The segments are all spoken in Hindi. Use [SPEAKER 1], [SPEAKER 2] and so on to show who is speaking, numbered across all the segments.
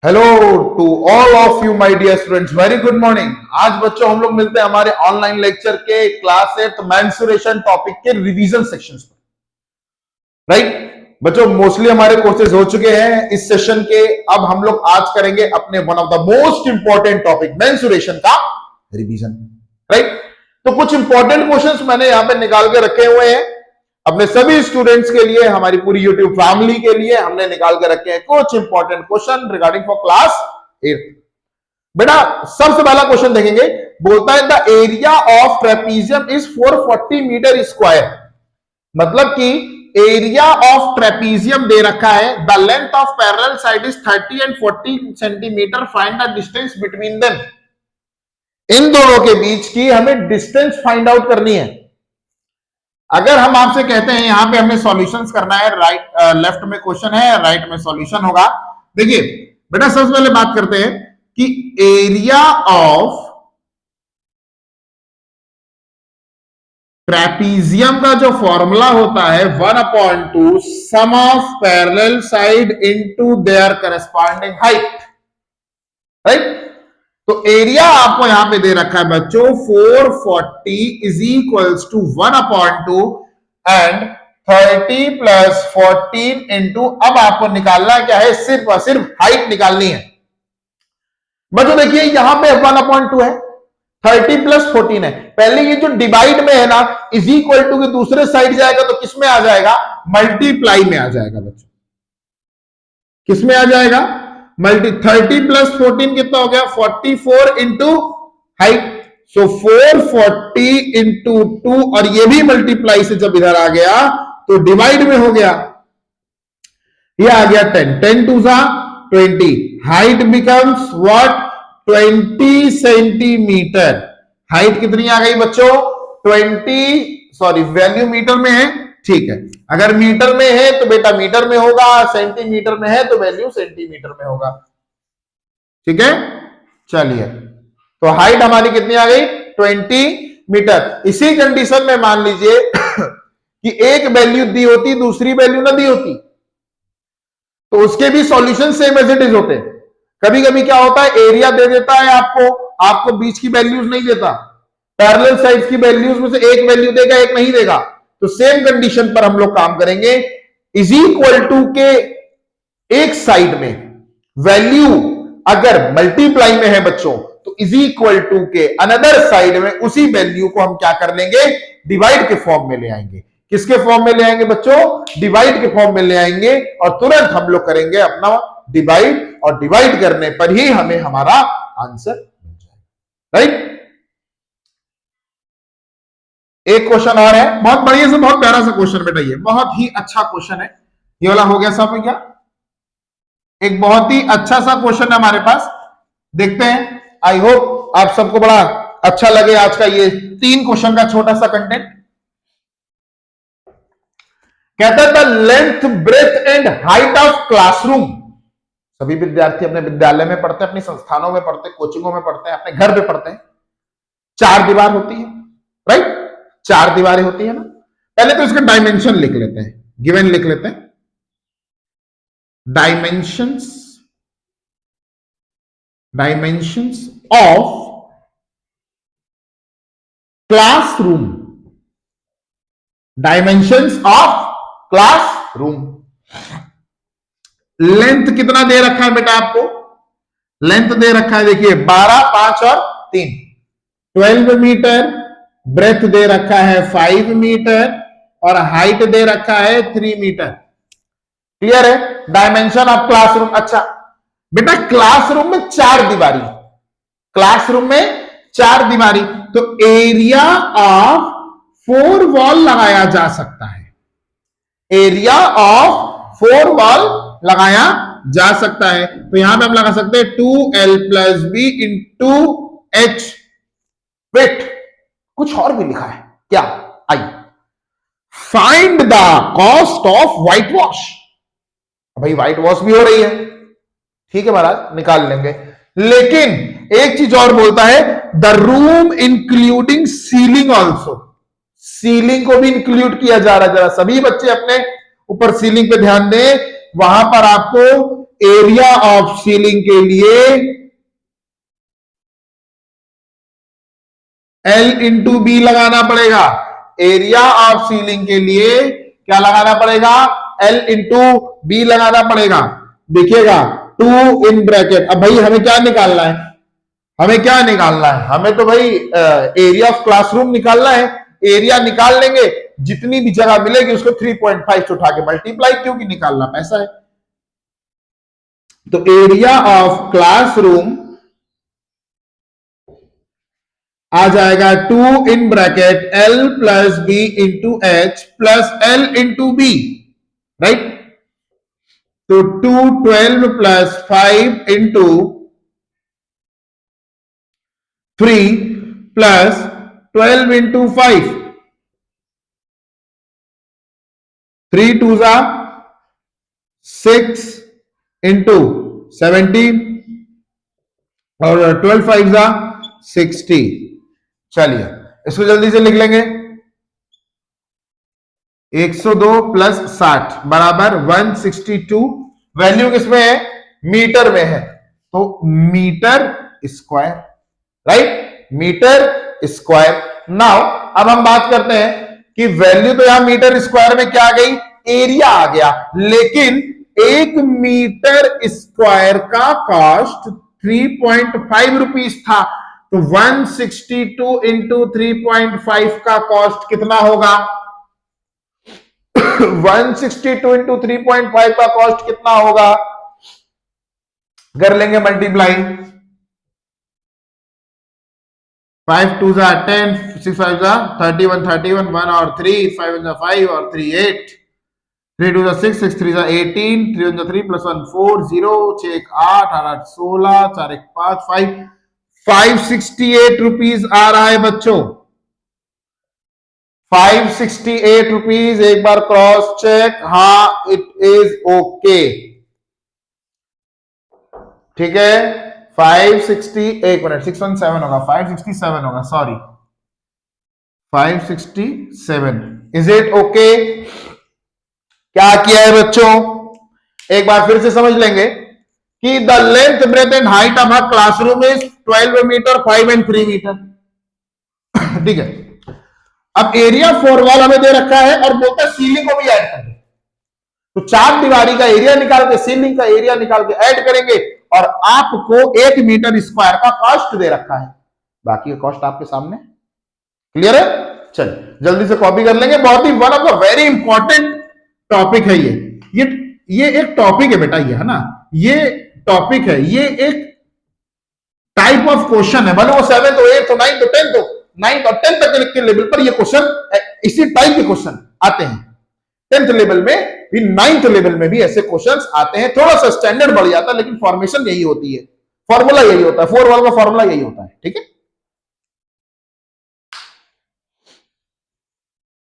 [SPEAKER 1] Hello to all of you my dear students, very good morning. आज बच्चों हम लोग मिलते हैं हमारे ऑनलाइन लेक्चर के क्लास 8 मेंसुरेशन टॉपिक के रिवीजन सेक्शंस पर। राइट बच्चों, मोस्टली हमारे कोर्सेज हो चुके हैं इस सेशन के। अब हम लोग आज करेंगे अपने one of the most important topic mensuration का रिवीजन। राइट, तो कुछ इंपॉर्टेंट क्वेश्चंस मैंने यहां पे निकाल के रखे हुए हैं अपने सभी स्टूडेंट्स के लिए, हमारी पूरी यूट्यूब फैमिली के लिए हमने निकाल के रखे हैं कुछ important question regarding for class 8। बेटा सबसे पहला क्वेश्चन देखेंगे, बोलता है the area of trapezium is 440 metre square. मतलब कि एरिया ऑफ ट्रेपीजियम दे रखा है, the length of parallel side is 30 and 40 centimetre, find the distance between them. इन दोनों के बीच की हमें डिस्टेंस फाइंड आउट करनी है। अगर हम आपसे कहते हैं यहां पे हमें सॉल्यूशंस करना है, लेफ्ट में क्वेश्चन है, राइट में सॉल्यूशन होगा। देखिए बेटा सबसे पहले बात करते हैं कि एरिया ऑफ ट्रेपीजियम का जो फॉर्मूला होता है 1/2 sum of parallel side into their corresponding height. Right, तो एरिया आपको यहां पे दे रखा है बच्चों 440 is equals to 1/2 and 30 plus 14 into, अब आपको निकालना क्या है, सिर्फ और सिर्फ हाइट निकालनी है। बच्चों देखिए यहां पे 1/2 है, 30 प्लस 14 है। पहले ये जो डिवाइड में है ना, इज इक्वल टू के दूसरे साइड जाएगा तो किस में आ जाएगा, मल्टीप्लाई में आ जाएगा बच्चों। किस में आ जाएगा, 30 प्लस 14 कितना हो गया, 44 इंटू हाइट। सो 440 इंटू 2, और ये भी मल्टीप्लाई से जब इधर आ गया तो डिवाइड में हो गया, ये आ गया 10 2 जा 20। Height becomes what, 20 centimetre. Height कितनी आ गई बच्चों, 20, सॉरी वैल्यू मीटर में है, ठीक है। अगर मीटर में है तो बेटा मीटर में होगा, सेंटीमीटर में है तो वैल्यू सेंटीमीटर में होगा। ठीक है, चलिए तो हाइट हमारी कितनी आ गई, 20 मीटर। इसी कंडीशन में मान लीजिए कि एक वैल्यू दी होती, दूसरी वैल्यू ना दी होती, तो उसके भी solution same as it is होते। कभी कभी क्या होता है, एरिया दे देता है आपको बीच की वैल्यूज नहीं देता, पैरेलल साइड्स की वैल्यूज में से एक वैल्यू देगा, एक नहीं देगा। तो सेम कंडीशन पर हम लोग काम करेंगे, इज इक्वल टू के एक साइड में वैल्यू अगर मल्टीप्लाई में है बच्चों, तो इज इक्वल टू के अनदर साइड में उसी वैल्यू को हम क्या कर लेंगे, डिवाइड के फॉर्म में ले आएंगे। किसके फॉर्म में ले आएंगे बच्चों, डिवाइड के फॉर्म में ले आएंगे, और तुरंत हम लोग करेंगे अपना डिवाइड, और डिवाइड करने पर ही हमें हमारा आंसर मिल जाएगा। राइट, एक क्वेश्चन और है, बहुत बढ़िया से, बहुत प्यारा सा क्वेश्चन बेटा, ये बहुत ही अच्छा क्वेश्चन है। ये वाला हो गया सब क्या, एक बहुत ही अच्छा सा क्वेश्चन है हमारे पास, देखते हैं। आई होप आप सबको बड़ा अच्छा लगे आज का ये 3 क्वेश्चन का छोटा सा कंटेंट। कहता है the length breadth and height of classroom. सभी विद्यार्थी अपने विद्यालय में पढ़ते हैं, अपनी संस्थानों में पढ़ते हैं, कोचिंगों में पढ़ते हैं, अपने घर पे पढ़ते हैं। 4 दीवार होती है, राइट, 4 दीवारें होती है ना। पहले तो इसका डायमेंशन लिख लेते हैं, गिवन लिख लेते हैं, dimensions of classroom, dimensions of classroom. Length कितना दे रखा है बेटा आपको, लेंथ दे रखा है, देखिए 12, 5 और 3, 12 मीटर। ब्रेथ दे रखा है 5 मीटर, और हाइट दे रखा है 3 मीटर। क्लियर है, डायमेंशन ऑफ क्लासरूम। अच्छा बेटा क्लासरूम में 4 दीवारी, क्लासरूम में 4 दीवारी, तो एरिया ऑफ 4 वॉल लगाया जा सकता है, एरिया ऑफ 4 वॉल लगाया जा सकता है। तो यहां पे हम लगा सकते हैं 2l plus B into H. Wait, कुछ और भी लिखा है क्या, I find the cost of white wash. भाई व्हाइट वॉश भी हो रही है, ठीक है महाराज, निकाल लेंगे। लेकिन एक चीज और बोलता है, the room including ceiling also, ceiling को भी इंक्लूड किया जा रहा है। जरा सभी बच्चे अपने ऊपर सीलिंग पे ध्यान दें, वहां पर आपको एरिया ऑफ सीलिंग के लिए L इंटू बी लगाना पड़ेगा। एरिया ऑफ सीलिंग के लिए क्या लगाना पड़ेगा? L इंटू बी लगाना पड़ेगा। देखिएगा 2 इन ब्रैकेट। अब भाई हमें क्या निकालना है? हमें क्या निकालना है? हमें तो भाई एरिया ऑफ क्लासरूम निकालना है। एरिया निकाल लेंगे, जितनी भी जगह मिलेगी उसको 3.5 से उठा के मल्टीप्लाई, क्योंकि निकालना पैसा है। तो एरिया ऑफ क्लासरूम आ जाएगा 2 in bracket L plus B into H plus L into B, right. तो 212 प्लस 5 इंटू 3 प्लस 12 इंटू 5, 3 2 जा 6 इंटू 17 और 12 5 जा 60। चलिए इसको जल्दी से लिख लेंगे। 102 प्लस 60 बराबर 162। वैल्यू किसमें है? मीटर में है, तो meter square, right, meter square. Now अब हम बात करते हैं कि वैल्यू तो यहां मीटर स्क्वायर में क्या आ गई? एरिया आ गया, लेकिन 1 मीटर स्क्वायर का कॉस्ट 3.5 रुपीज था। तो 162 इंटू 3.5 का कॉस्ट कितना होगा? 162 इंटू 3.5 का कॉस्ट कितना होगा? कर लेंगे मल्टीप्लाई। 5 2 जा 10, 6 5 जा 31, 31 1 और 3, 5 1 जा 5 और 3 8, 3 2 जा 6, 6 3 जा 18, 3 1 जा 3 प्लस 1 4 0, 6 1 8, 8 8 16, 4 1 5 5, 568 रुपीज आ रहा है बच्चों। 568 रुपीज। एक बार क्रॉस चेक। हाँ, इट इज ओके, ठीक है। 560, एक मिनट, 617 होगा, 567 होगा, सॉरी 567। Is it okay? क्या किया है बच्चों? एक बार फिर से समझ लेंगे कि the length breadth and height of a classroom is 12 meter, 5 and 3 meter. ठीक है। अब एरिया फॉर वॉल हमें दे रखा है और बोलता है सीलिंग को भी ऐड कर दे। तो 4 दीवारी का एरिया निकाल के सीलिंग का एरिया निकाल के ऐड करेंगे और आपको 1 मीटर स्क्वायर का कॉस्ट दे रखा है। बाकी का कॉस्ट आपके सामने। क्लियर है? चलिए जल्दी से कॉपी कर लेंगे। बहुत ही one of the very important topic है ये एक टॉपिक है बेटा, ये है ना, ये टॉपिक है, ये एक टाइप ऑफ क्वेश्चन है। भले वो 7th हो 8th हो 9th हो 10th हो, 9th और 10th तक के लेवल पर ये क्वेश्चन, इसी टाइप के क्वेश्चन आते हैं। 10th लेवल में भी, 9th लेवल में भी ऐसे क्वेश्चंस आते हैं। थोड़ा सा स्टैंडर्ड बढ़ जाता है, लेकिन फॉर्मेशन यही होती है, फॉर्मूला यही होता है, 4 वॉल का फॉर्मूला यही होता है। ठीक है,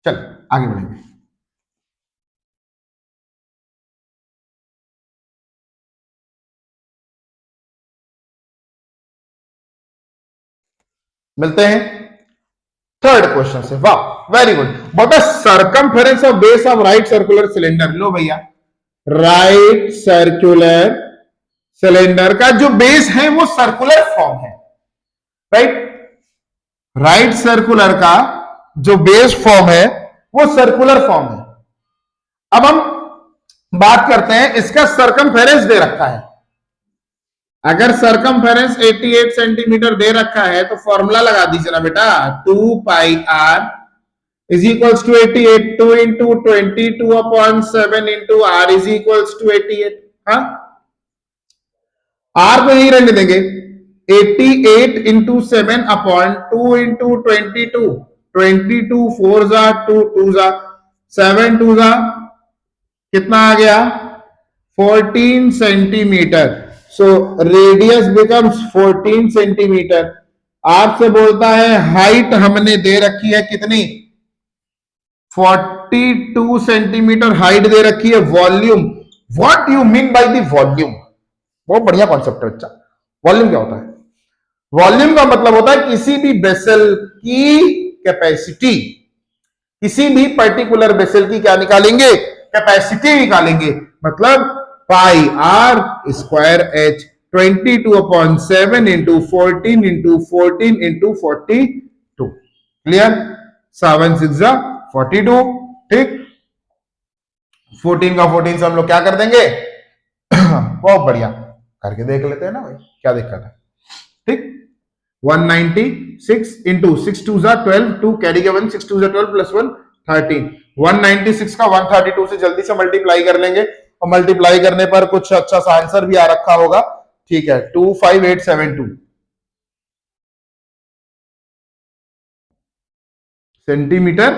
[SPEAKER 1] चल आगे बढ़ेंगे। मिलते हैं थर्ड क्वेश्चन से। वाह very good. What is circumference of base of right circular cylinder? लो भैया, राइट सर्कुलर सिलेंडर का जो बेस है वो सर्कुलर फॉर्म है, राइट। राइट सर्कुलर का जो बेस फॉर्म है वो सर्कुलर फॉर्म है। अब हम बात करते हैं, इसका सर्कमफेरेंस दे रखा है। अगर सर्कमफेरेंस 88 सेंटीमीटर दे रखा है तो फॉर्मूला लगा दीजिए ना बेटा, 2 pi r is equals to 88, 2 into 22 upon 7 into r is equals to 88। हाँ, r को यही रहने देंगे, 88 इंटू 7 अपॉन 2 इंटू 22, 22 4 जा 2 2 जा 7 2 जा कितना आ गया? 14 centimetre. So radius becomes 14 centimetre. आपसे बोलता है हाइट हमने दे रखी है कितनी? 42 सेंटीमीटर हाइट दे रखी है। Volume, what you mean by the volume? बहुत बढ़िया कॉन्सेप्ट है बच्चा। वॉल्यूम क्या होता है? वॉल्यूम का मतलब होता है किसी भी वेसल की कैपेसिटी, किसी भी पर्टिकुलर वेसल की क्या निकालेंगे? कैपेसिटी निकालेंगे। मतलब pi r square h 22/7 into 14 into 14 into 42। Clear? 7 6 42। ठीक, 14 का 14 से हम लोग क्या कर देंगे? बहुत बढ़िया, करके देख लेते हैं ना भाई, क्या दिक्कत है। ठीक, 196 इंटू 6 2 12, 2 कैरी के 1, 6 2 12 प्लस 1 13। 196 का 132 से जल्दी से मल्टीप्लाई कर लेंगे, और मल्टीप्लाई करने पर कुछ अच्छा सा आंसर भी आ रखा होगा। ठीक है, 25872 सेंटीमीटर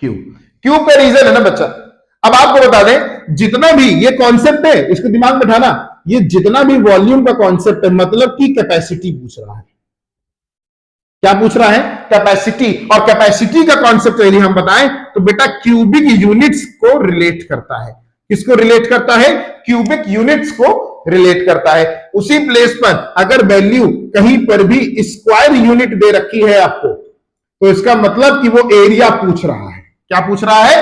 [SPEAKER 1] क्यूब। क्यूब का रीजन है ना बच्चा। अब आपको बता दें, जितना भी ये कॉन्सेप्ट है, इसको दिमाग में उठाना, ये जितना भी वॉल्यूम का कॉन्सेप्ट है, मतलब की कैपेसिटी पूछ रहा है। क्या पूछ रहा है? कैपेसिटी। और कैपेसिटी का कॉन्सेप्ट यदि हम बताएं तो बेटा क्यूबिक यूनिट्स को रिलेट करता है। किसको रिलेट करता है? क्यूबिक यूनिट्स को रिलेट करता है। उसी प्लेस पर अगर वैल्यू कहीं पर भी स्क्वायर यूनिट दे रखी है आपको, तो इसका मतलब कि वो एरिया पूछ रहा है। क्या पूछ रहा है?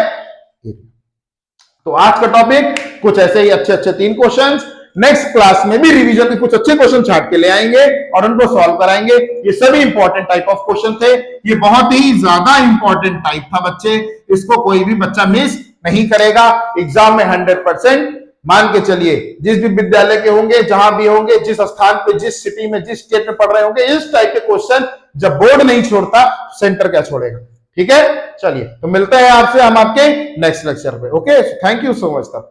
[SPEAKER 1] तो आज का टॉपिक कुछ ऐसे ही अच्छे अच्छे 3 क्वेश्चंस। नेक्स्ट क्लास में भी रिवीजन के कुछ अच्छे क्वेश्चन छाट के ले आएंगे और उनको सॉल्व कराएंगे। ये सभी इंपॉर्टेंट टाइप ऑफ क्वेश्चन थे, ये बहुत ही ज्यादा इंपॉर्टेंट टाइप था बच्चे, इसको कोई भी बच्चा मिस नहीं करेगा। एग्जाम में 100% मान के चलिए, जिस भी विद्यालय के होंगे, जहां भी होंगे, जिस स्थान पे, जिस सिटी में, जिस स्टेट में पढ़ रहे होंगे, इस टाइप के क्वेश्चन जब बोर्ड नहीं छोड़ता, सेंटर क्या छोड़ेगा। ठीक है, चलिए तो मिलते हैं आपसे हम आपके नेक्स्ट लेक्चर पे। Okay, thank you so much तब।